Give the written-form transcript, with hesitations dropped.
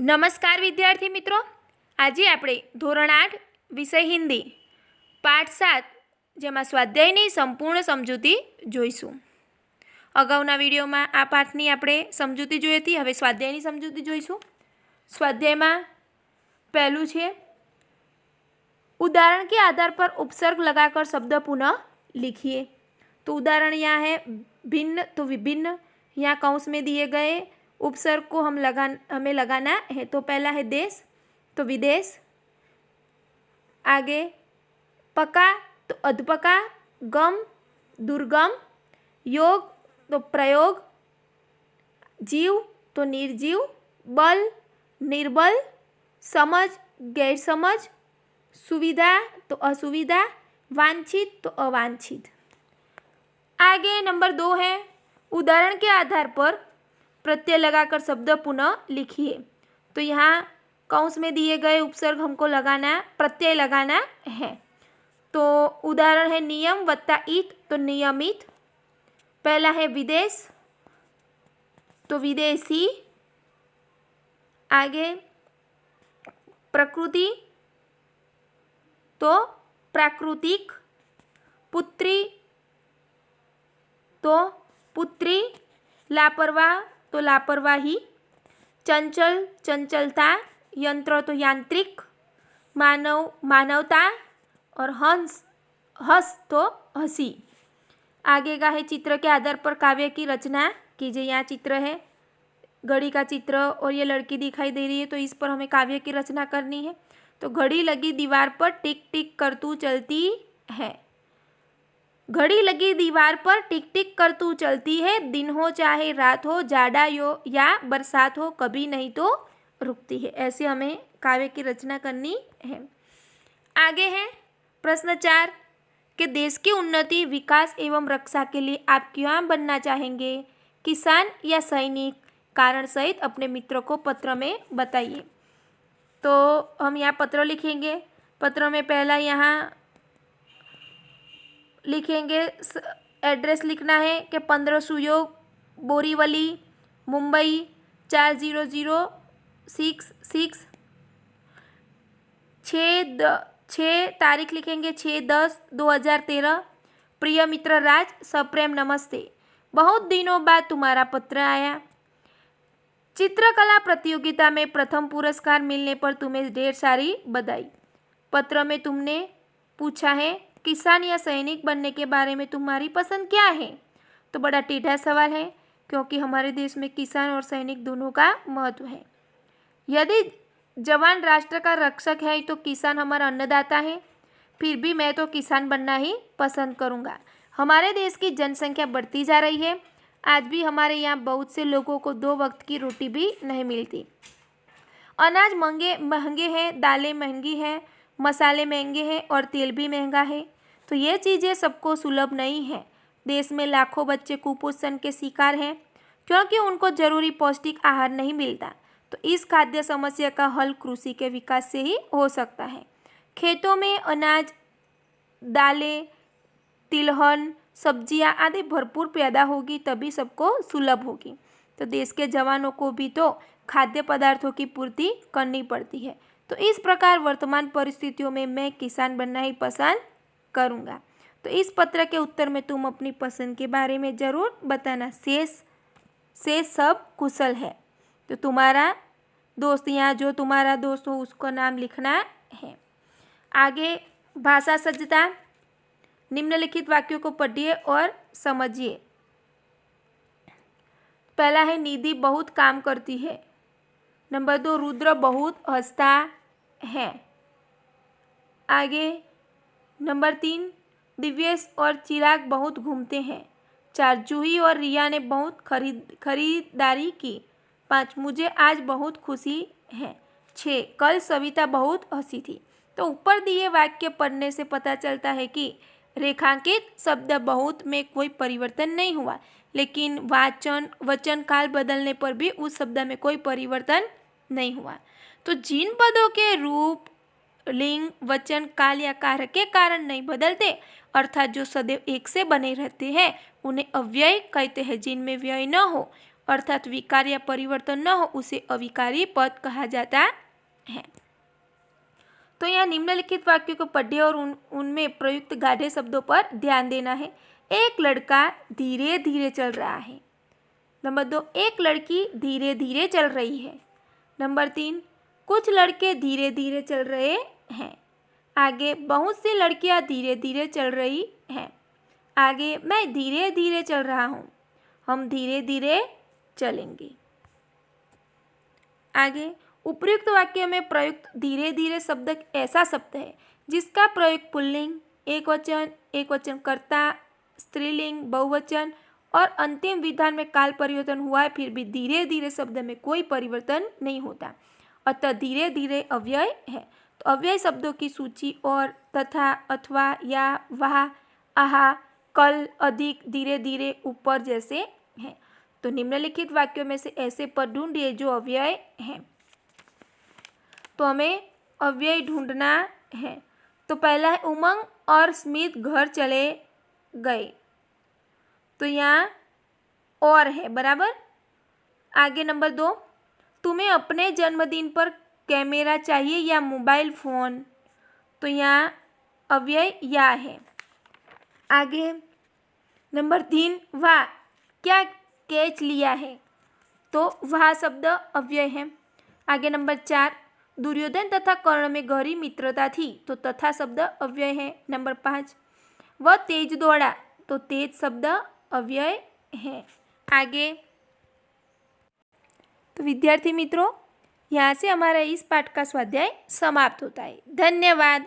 નમસ્કાર વિદ્યાર્થી મિત્રો, આજે આપણે ધોરણ 8 વિષય હિન્દી પાઠ 7 જેમાં સ્વાધ્યાયની સંપૂર્ણ સમજૂતી જોઈશું। અગાઉના વિડીયોમાં આ પાઠની આપણે સમજૂતી જોઈ હતી, હવે સ્વાધ્યાયની સમજૂતી જોઈશું। સ્વાધ્યાયમાં पहलू है उदाहरण के आधार पर उपसर्ग लगाकर शब्द पुनः लिखिए। तो उदाहरण यहाँ है भिन्न तो विभिन्न, यहाँ कौंस में दिए गए उपसर्ग को हमें लगाना है। तो पहला है देश तो विदेश, आगे पका तो अधपका, गम दुर्गम, योग तो प्रयोग, जीव तो निर्जीव, बल निर्बल, समझ गैरसमझ, सुविधा तो असुविधा, वांछित तो अवांछित। आगे नंबर 2 है उदाहरण के आधार पर प्रत्यय लगाकर शब्द पुनः लिखिए। तो यहाँ कौंस में दिए गए उपसर्ग हमको लगाना, प्रत्यय लगाना है। तो उदाहरण है नियम वत्ता ईत तो नियमित, पहला है विदेश तो विदेशी, आगे प्रकृति तो प्राकृतिक, पुत्री तो पुत्री, लापरवाह तो लापरवाही, चंचल चंचलता, यंत्र तो यांत्रिक, मानव मानवता और हंस हंस तो हंसी। आगे का है चित्र के आधार पर काव्य की रचना कीजिए। यहाँ चित्र है घड़ी का चित्र और ये लड़की दिखाई दे रही है, तो इस पर हमें काव्य की रचना करनी है। तो घड़ी लगी दीवार पर टिक टिक करतू चलती है, घड़ी लगी दीवार पर टिक टिक करतू चलती है, दिन हो चाहे रात हो, जाड़ा हो या बरसात हो, कभी नहीं तो रुकती है। ऐसे हमें काव्य की रचना करनी है। आगे है प्रश्न 4 कि देश की उन्नति विकास एवं रक्षा के लिए आप क्या बनना चाहेंगे, किसान या सैनिक, कारण सहित अपने मित्रों को पत्र में बताइए। तो हम यहाँ पत्र लिखेंगे। पत्र में पहला यहाँ लिखेंगे एड्रेस लिखना है कि 15 सुयोग बोरीवली मुंबई 40066, 6 तारीख लिखेंगे 6/10/2013। प्रिय मित्र राज, सप्रेम नमस्ते, बहुत दिनों बाद तुम्हारा पत्र आया। चित्रकला प्रतियोगिता में प्रथम पुरस्कार मिलने पर तुम्हें ढेर सारी बधाई। पत्र में तुमने पूछा है किसान या सैनिक बनने के बारे में तुम्हारी पसंद क्या है। तो बड़ा टेढ़ा सवाल है, क्योंकि हमारे देश में किसान और सैनिक दोनों का महत्व है। यदि जवान राष्ट्र का रक्षक है तो किसान हमारा अन्नदाता है, फिर भी मैं तो किसान बनना ही पसंद करूँगा। हमारे देश की जनसंख्या बढ़ती जा रही है, आज भी हमारे यहाँ बहुत से लोगों को 2 वक्त की रोटी भी नहीं मिलती। अनाज महंगे हैं, दालें महंगी हैं, मसाले महंगे हैं और तेल भी महंगा है। तो ये चीज़ें सबको सुलभ नहीं है। देश में लाखों बच्चे कुपोषण के शिकार हैं, क्योंकि उनको जरूरी पौष्टिक आहार नहीं मिलता। तो इस खाद्य समस्या का हल कृषि के विकास से ही हो सकता है। खेतों में अनाज, दालें, तिलहन, सब्जियां आदि भरपूर पैदा होगी, तभी सबको सुलभ होगी। तो देश के जवानों को भी तो खाद्य पदार्थों की पूर्ति करनी पड़ती है। तो इस प्रकार वर्तमान परिस्थितियों में मैं किसान बनना ही पसंद करूँगा। तो इस पत्र के उत्तर में तुम अपनी पसंद के बारे में ज़रूर बताना। शेष सब कुशल है। तो तुम्हारा दोस्त, यहाँ जो तुम्हारा दोस्त हो उसका नाम लिखना है। आगे भाषा सज्जता, निम्नलिखित वाक्यों को पढ़िए और समझिए। पहला है निधि बहुत काम करती है। नंबर 2 रुद्र बहुत हंसता है। आगे नंबर 3 दिव्येश और चिराग बहुत घूमते हैं। 4 जूही और रिया ने बहुत खरीदारी की। 5 मुझे आज बहुत खुशी है। 6 कल सविता बहुत हंसी थी। तो ऊपर दिए वाक्य पढ़ने से पता चलता है कि रेखांकित शब्द बहुत में कोई परिवर्तन नहीं हुआ, लेकिन वचन काल बदलने पर भी उस शब्द में कोई परिवर्तन नहीं हुआ। तो जिन पदों के रूप, लिंग, वचन, काल या कार्य के कारण नहीं बदलते, अर्थात जो सदैव एक से बने रहते हैं, उन्हें अव्यय कहते हैं। जिनमें व्यय न हो अर्थात विकार या परिवर्तन न हो उसे अविकारी पद कहा जाता है। तो यहाँ निम्नलिखित वाक्यों को पढ़िए और उनमें प्रयुक्त गाढ़े शब्दों पर ध्यान देना है। एक लड़का धीरे धीरे चल रहा है। नंबर 2, एक लड़की धीरे धीरे चल रही है। नंबर 3, कुछ लड़के धीरे धीरे चल रहे हैं। आगे, बहुत सी लड़कियां धीरे धीरे चल रही हैं। आगे, मैं धीरे धीरे चल रहा हूँ। हम धीरे धीरे चलेंगे। आगे, उपयुक्त वाक्य में प्रयुक्त धीरे धीरे शब्द एक ऐसा शब्द है जिसका प्रयोग पुल्लिंग, एक वचन कर्ता, स्त्रीलिंग, बहुवचन और अंतिम विधान में काल परिवर्तन हुआ है, फिर भी धीरे धीरे शब्द में कोई परिवर्तन नहीं होता, अतः धीरे धीरे अव्यय है। तो अव्यय शब्दों की सूची और तथा, अथवा, या, वह, आहा, कल, अधिक, धीरे धीरे, ऊपर जैसे हैं। तो निम्नलिखित वाक्यों में से ऐसे पद ढूंढिए जो अव्यय हैं। तो हमें अव्यय ढूंढना है। तो पहला है उमंग और स्मित घर चले गए। तो यहाँ और है, बराबर। आगे नंबर 2, तुम्हें अपने जन्मदिन पर कैमरा चाहिए या मोबाइल फ़ोन। तो यहाँ अव्यय या है। आगे नंबर 3, वाह क्या कैच लिया है। तो वह शब्द अव्यय है। आगे नंबर 4, दुर्योधन तथा कर्ण में गहरी मित्रता थी। तो तथा शब्द अव्यय है। नंबर 5, वह तेज दौड़ा। तो तेज शब्द अव्यय है। आगे, तो विद्यार्थी मित्रों, यहाँ से हमारा इस पाठ का स्वाध्याय समाप्त होता है। धन्यवाद।